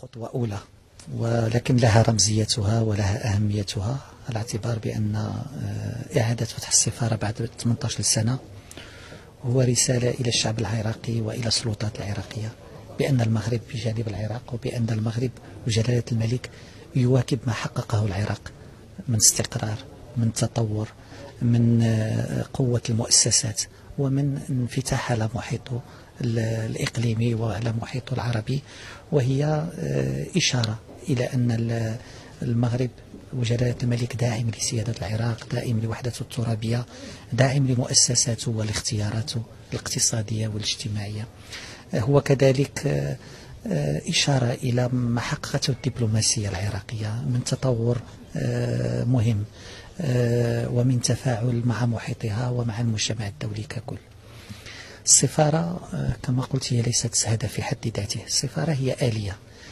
خطوة أولى، ولكن لها رمزيتها ولها أهميتها، على اعتبار بأن إعادة فتح السفارة بعد 18 سنة هو رسالة إلى الشعب العراقي وإلى السلطات العراقية بأن المغرب بجانب العراق، وبأن المغرب وجلالة الملك يواكب ما حققه العراق من استقرار، من تطور، من قوة المؤسسات، ومن انفتاح على محيطه الإقليمي وعلى محيطه العربي، وهي إشارة إلى أن المغرب وجلالة الملك داعم لسيادة العراق، داعم لوحدته الترابية، داعم لمؤسساته والاختياراته الاقتصادية والاجتماعية. هو كذلك إشارة إلى ما حققته الدبلوماسية العراقية من تطور مهم ومن تفاعل مع محيطها ومع المجتمع الدولي ككل. السفارة كما قلت هي ليست هدف في حد ذاته، السفارة هي آلية